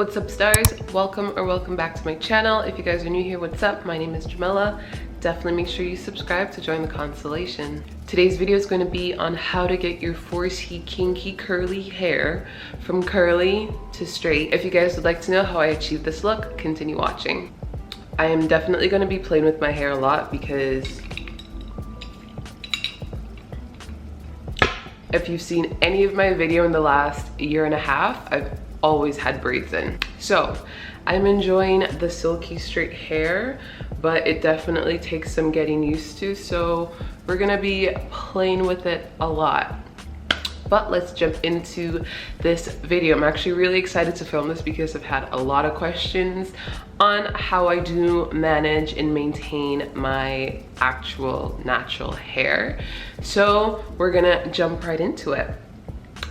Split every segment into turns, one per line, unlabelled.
What's up, stars? Welcome back to my channel. If you guys are new here, what's up? My name is JammieMila. Definitely make sure you subscribe to join the constellation. Today's video is going to be on how to get your 4C kinky curly hair from curly to straight. If you guys would like to know how I achieved this look, continue watching. I am definitely going to be playing with my hair a lot because if you've seen any of my video in the last year and a half, I've always had braids in. So I'm enjoying the silky straight hair, but it definitely takes some getting used to. So we're gonna be playing with it a lot. But let's jump into this video. I'm actually really excited to film this because I've had a lot of questions on how I do manage and maintain my actual natural hair. So we're gonna jump right into it.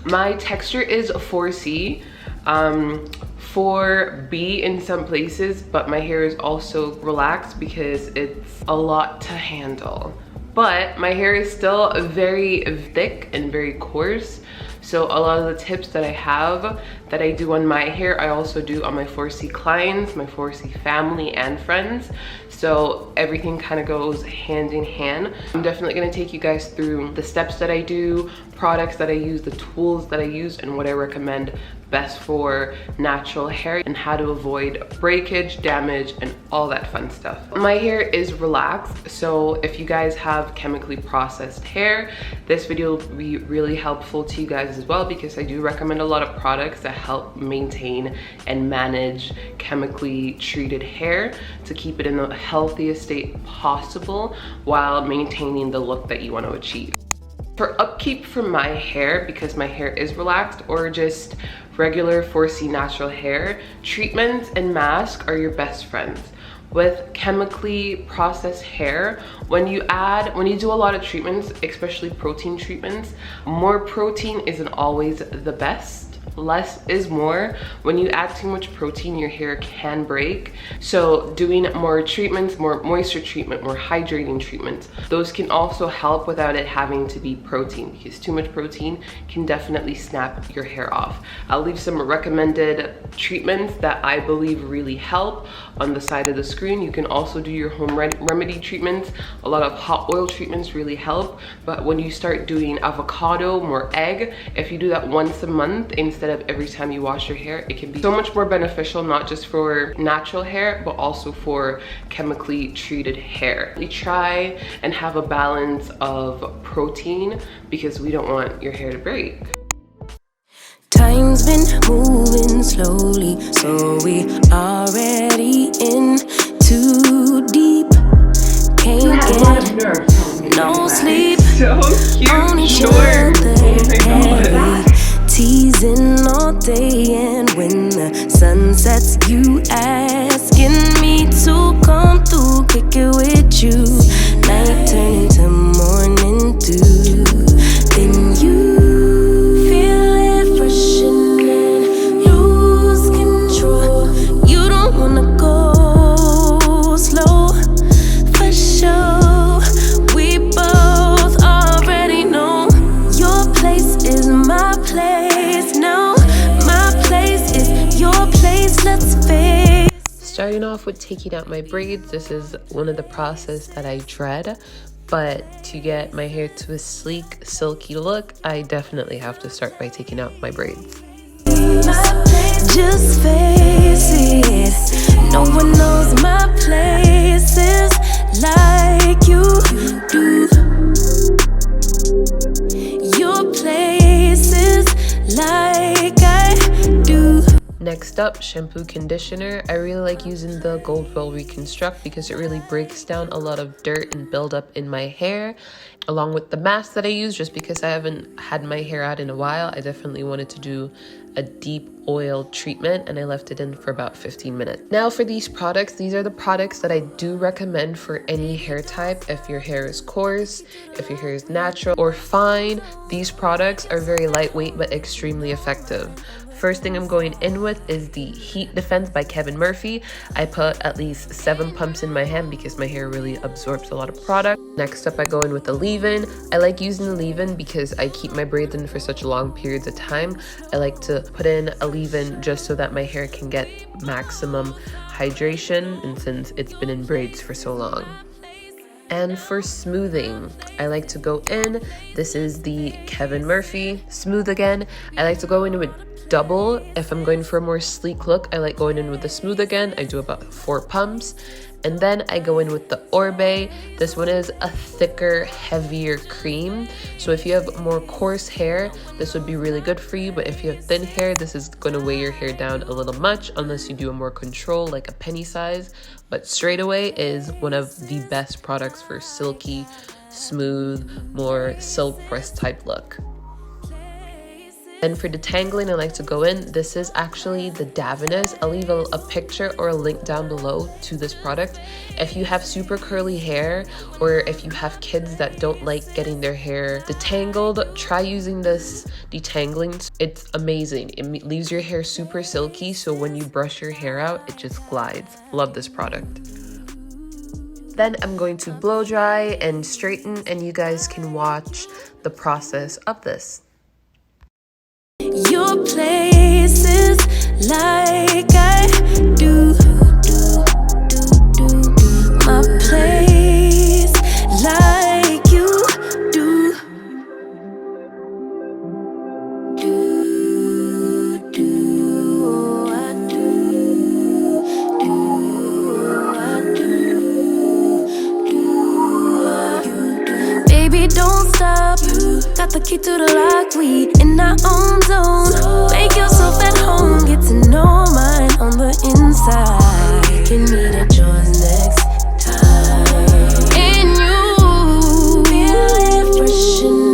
My texture is 4C, 4B in some places, but my hair is also relaxed because it's a lot to handle. But my hair is still very thick and very coarse. So a lot of the tips that I have that I do on my hair, I also do on my 4C clients, my 4C family and friends. So everything kind of goes hand in hand. I'm definitely gonna take you guys through the steps that I do, products that I use, the tools that I use, and what I recommend best for natural hair and how to avoid breakage, damage, and all that fun stuff. My hair is relaxed, so if you guys have chemically processed hair, this video will be really helpful to you guys as well, because I do recommend a lot of products that help maintain and manage chemically treated hair to keep it in the healthiest state possible while maintaining the look that you want to achieve. For upkeep for my hair, because my hair is relaxed, or just regular 4C natural hair, treatments and masks are your best friends. With chemically processed hair, when you do a lot of treatments, especially protein treatments, more protein isn't always the best. Less is more. When you add too much protein, your hair can break. So doing more treatments, more moisture treatment, more hydrating treatments, those can also help without it having to be protein, because too much protein can definitely snap your hair off. I'll leave some recommended treatments that I believe really help on the side of the screen. You can also do your home remedy treatments. A lot of hot oil treatments really help, but when you start doing avocado, more egg, if you do that once a month instead of every time you wash your hair, it can be so much more beneficial, not just for natural hair, but also for chemically treated hair. We try and have a balance of protein because we don't want your hair to break.
Time's been moving slowly, so we already in too deep. Can't get no sleep.
So cute.
On each
Short.
other, teasing all day, and when the sun sets, you asking me to come through, kick it with you. Night turn into morning dew, then you feel it rushing and lose control. You don't wanna go slow, for sure. We both already know your place is my place now. My place is your place. Let's face.
Starting off with taking out my braids. This is one of the process that I dread, but to get my hair to a sleek, silky look, I definitely have to start by taking out my braids.
Just face it, no one knows my places like you do. Your places like I do.
Next up, shampoo conditioner. I really like using the Goldwell Reconstruct because it really breaks down a lot of dirt and buildup in my hair, along with the mask that I use. Just because I haven't had my hair out in a while, I definitely wanted to do a deep oil treatment, and I left it in for about 15 minutes. Now for these products, these are the products that I do recommend for any hair type. If your hair is coarse, if your hair is natural or fine, these products are very lightweight but extremely effective. First thing I'm going in with is the Heat Defense by Kevin Murphy. I put at least 7 pumps in my hand because my hair really absorbs a lot of product. Next up, I go in with the leave-in. I like using the leave-in because I keep my braids in for such long periods of time. I like to put in a leave-in just so that my hair can get maximum hydration, and since it's been in braids for so long. And for smoothing, I like to go in. This is the Kevin Murphy Smooth Again. I like to go in with double. If I'm going for a more sleek look, I like going in with the Smooth Again. I do about 4 pumps. And then I go in with the Oribe. This one is a thicker, heavier cream. So if you have more coarse hair, this would be really good for you. But if you have thin hair, this is going to weigh your hair down a little much unless you do a more control, like a penny size. But Straight Away is one of the best products for silky, smooth, more silk press type look. And for detangling, I like to go in. This is actually the Davines. I'll leave a picture or a link down below to this product. If you have super curly hair, or if you have kids that don't like getting their hair detangled, try using this detangling. It's amazing. It leaves your hair super silky, so when you brush your hair out, it just glides. Love this product. Then I'm going to blow dry and straighten, and you guys can watch the process of this.
Your places like I do. My place like you do. Baby, don't stop. Got the key to the lock, we in our own zone. Make yourself at home, get to know mine on the inside. We can meet at yours next time. And you feel refreshing,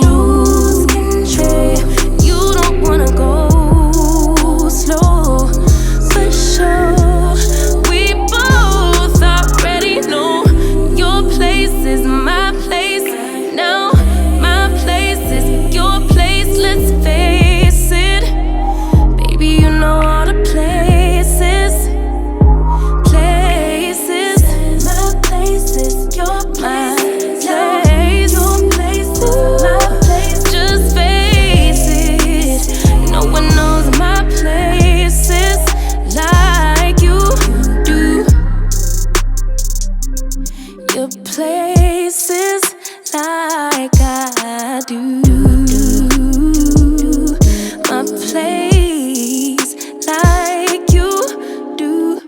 lose control. You don't wanna go slow, for sure. We both already know your place is my place now. Let's face it, baby, you know all the places, my places, your place, your place, my place. Just face it, no one knows my places like you do. Your places like I do. My place like you do.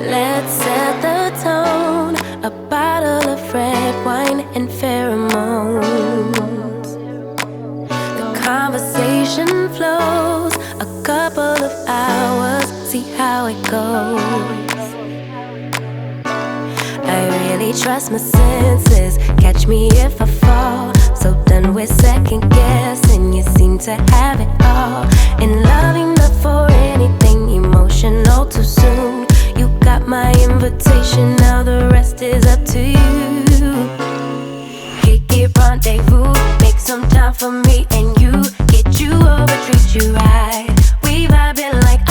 Let's set the tone. A bottle of red wine and pheromones. Conversation flows, a couple of hours, see how it goes. I really trust my senses, catch me if I fall. So done with second guessing, you seem to have it all. In loving not for anything emotional too soon. You got my invitation, now the rest is up to you. Kick it, rendezvous, make some time for me and you. Get you over, treat you right. We vibing like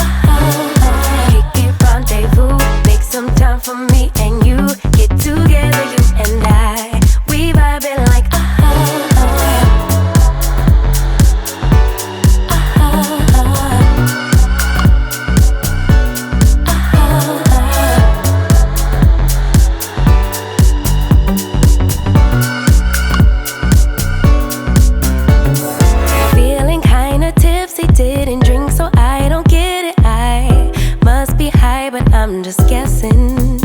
Kick it, rendezvous, make some time for me and you. Get together, you and I. We vibing like didn't drink, so I don't get it. I must be high, but I'm just guessing.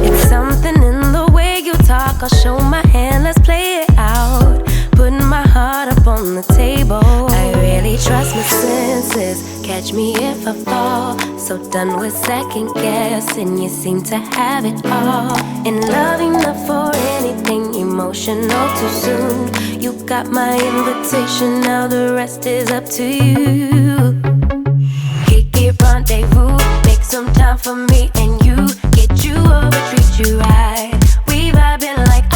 It's something in the way you talk. I'll show my hand, let's play it out. Putting my heart up on the table. I really Can't trust my senses, catch me if I fall. So done with second guessing, you seem to have it all. In love enough for anything, emotional too soon. You got my invitation, now the rest is up to you. Kick it, rendezvous, make some time for me and you. Get you over, treat you right. We vibing like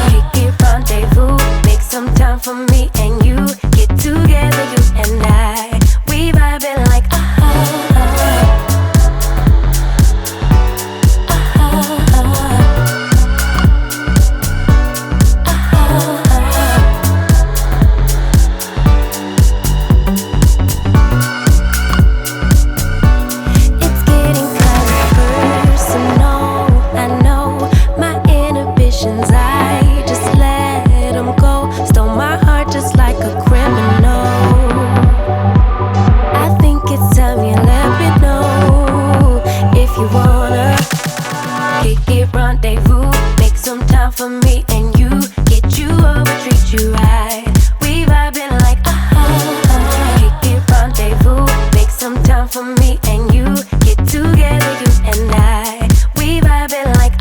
Kick it, rendezvous, make some time for me and you. Get together, you and I. We vibing like It's getting kind of personal. I know my inhibitions, I just let them go. Stole my heart just like a criminal. I think it's time you let me know if you wanna kick it, rendezvous, make some time for me and you. Get you over, treat you right. We vibing like kick it, rendezvous, make some time for me and you. Get together, you and I. We vibing like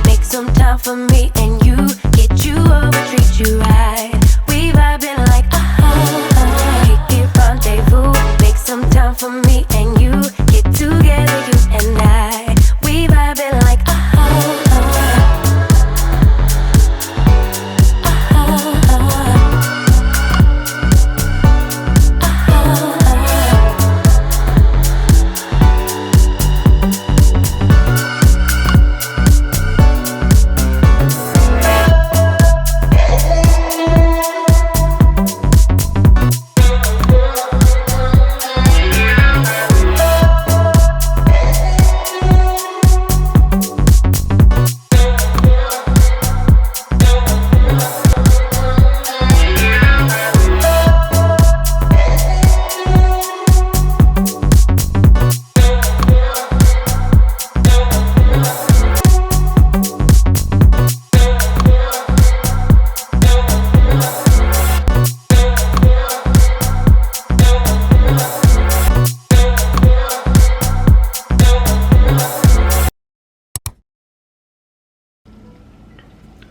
make some time for me and you. Get you over, treat you right. We vibing like kick it, rendezvous, make some time for me and you. Get together, you and I. We vibing like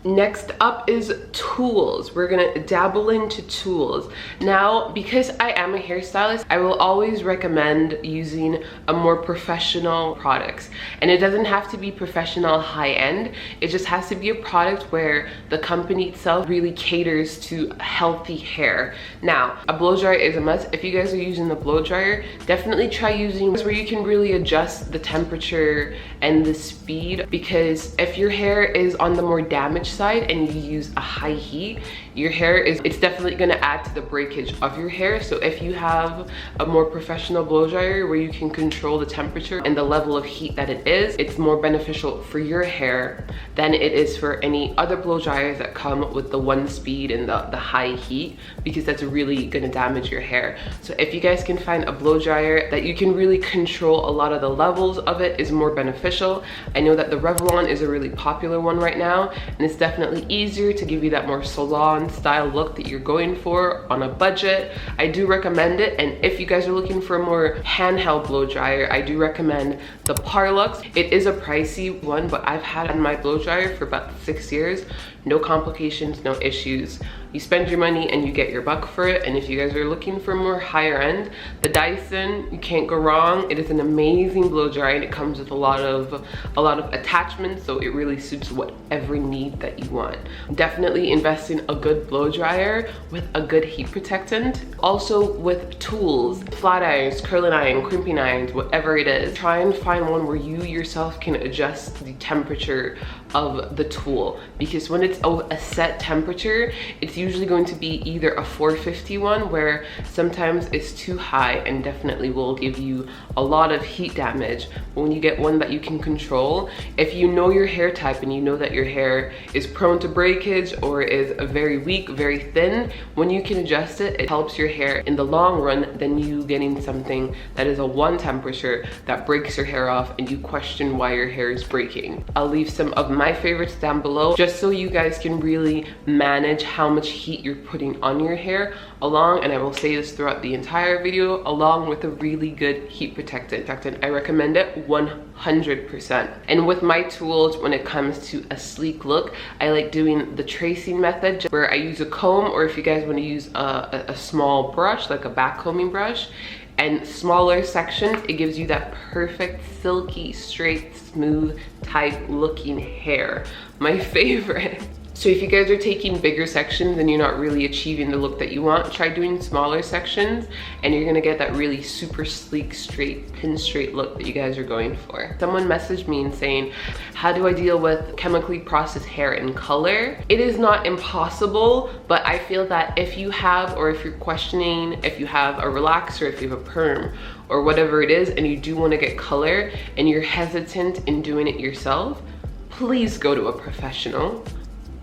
Next up is tools. We're gonna dabble into tools. Now, because I am a hairstylist, I will always recommend using a more professional products. And it doesn't have to be professional high-end. It just has to be a product where the company itself really caters to healthy hair. Now, a blow dryer is a must. If you guys are using the blow dryer, definitely try using where you can really adjust the temperature and the speed, because if your hair is on the more damaged side and you use a high heat, your hair it's definitely going to add to the breakage of your hair. So if you have a more professional blow dryer where you can control the temperature and the level of heat that it is, it's more beneficial for your hair than it is for any other blow dryers that come with the one speed and the high heat, because that's really going to damage your hair. So if you guys can find a blow dryer that you can really control a lot of the levels of it, is more beneficial. I know that the Revlon is a really popular one right now, and it's definitely easier to give you that more salon style look that you're going for on a budget. I do recommend it. And if you guys are looking for a more handheld blow dryer, I do recommend the Parlux. It is a pricey one, but I've had my blow dryer for about 6 years. No complications, no issues. You spend your money and you get your buck for it. And if you guys are looking for more higher end, the Dyson, you can't go wrong. It is an amazing blow dryer, and it comes with a lot of attachments, so it really suits whatever need that you want. Definitely invest in a good blow dryer with a good heat protectant. Also with tools, flat irons, curling iron, crimping irons, whatever it is, try and find one where you yourself can adjust the temperature of the tool, because when it's a set temperature, it's usually going to be either a 451 where sometimes it's too high and definitely will give you a lot of heat damage. But when you get one that you can control, if you know your hair type and you know that your hair is prone to breakage or is very weak, very thin, when you can adjust it, it helps your hair in the long run than you getting something that is a one temperature that breaks your hair off and you question why your hair is breaking. I'll leave some of my favorites down below just so you guys can really manage how much heat you're putting on your hair, along, and I will say this throughout the entire video, along with a really good heat protectant. I recommend it 100%. And with my tools, when it comes to a sleek look, I like doing the tracing method where I use a comb, or if you guys want to use a small brush, like a back combing brush, and smaller sections, it gives you that perfect silky, straight, smooth type looking hair. My favorite. So if you guys are taking bigger sections and you're not really achieving the look that you want, try doing smaller sections and you're gonna get that really super sleek, straight, pin straight look that you guys are going for. Someone messaged me and saying, how do I deal with chemically processed hair in color? It is not impossible, but I feel that if you have, or if you're questioning if you have a relaxer, if you have a perm, or whatever it is, and you do wanna get color and you're hesitant in doing it yourself, please go to a professional.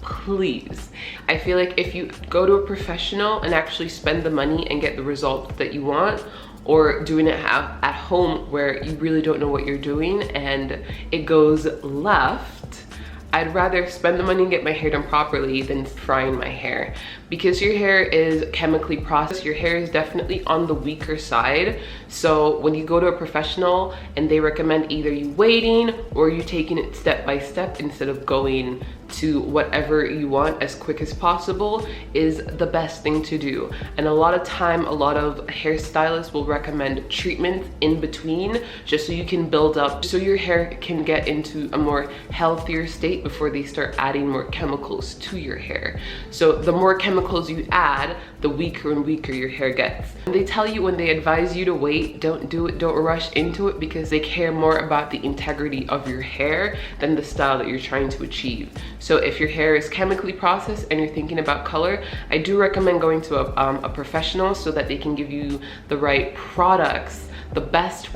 Please. I feel like if you go to a professional and actually spend the money and get the results that you want, or doing it at home where you really don't know what you're doing and it goes left, I'd rather spend the money and get my hair done properly than frying my hair. Because your hair is chemically processed, your hair is definitely on the weaker side. So when you go to a professional and they recommend either you waiting or you taking it step by step instead of going to whatever you want as quick as possible, is the best thing to do. And a lot of time, a lot of hairstylists will recommend treatments in between just so you can build up, so your hair can get into a more healthier state before they start adding more chemicals to your hair. So the more chemicals you add, the weaker and weaker your hair gets. And they tell you, when they advise you to wait, don't do it, don't rush into it, because they care more about the integrity of your hair than the style that you're trying to achieve. So if your hair is chemically processed and you're thinking about color, I do recommend going to a professional so that they can give you the right products, the best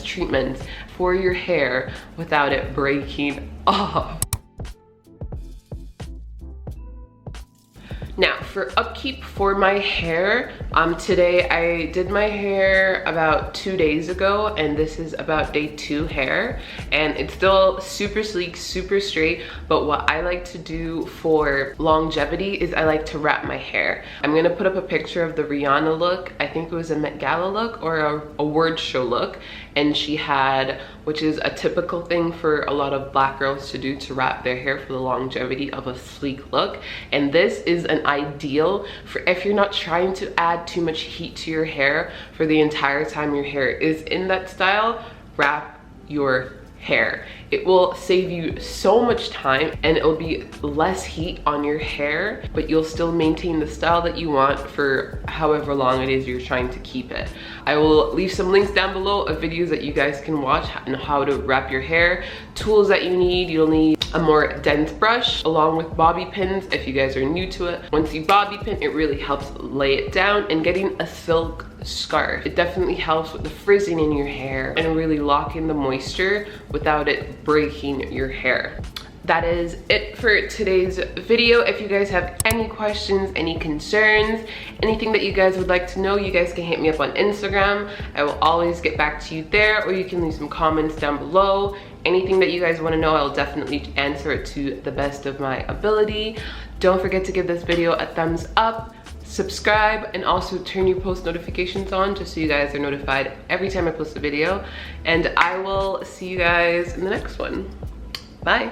treatments for your hair without it breaking off. Now for upkeep for my hair, today I did my hair about 2 days ago, and this is about day 2 hair, and it's still super sleek, super straight. But what I like to do for longevity is I like to wrap my hair. I'm gonna put up a picture of the Rihanna look. I think it was a Met Gala look or a word show look, and she had, which is a typical thing for a lot of black girls to do, to wrap their hair for the longevity of a sleek look. And this is an ideal for if you're not trying to add too much heat to your hair for the entire time your hair is in that style. Wrap your hair. It will save you so much time and it'll be less heat on your hair, but you'll still maintain the style that you want for however long it is you're trying to keep it. I will leave some links down below of videos that you guys can watch on how to wrap your hair, tools that you need. You'll need a more dense brush along with bobby pins if you guys are new to it. Once you bobby pin, it really helps lay it down, and getting a silk scarf. It definitely helps with the frizzing in your hair and really locking the moisture without it breaking your hair. That is it for today's video. If you guys have any questions, any concerns, anything that you guys would like to know, you guys can hit me up on Instagram. I will always get back to you there, or you can leave some comments down below. Anything that you guys want to know, I'll definitely answer it to the best of my ability. Don't forget to give this video a thumbs up, subscribe, and also turn your post notifications on just so you guys are notified every time I post a video. And I will see you guys in the next one. Bye.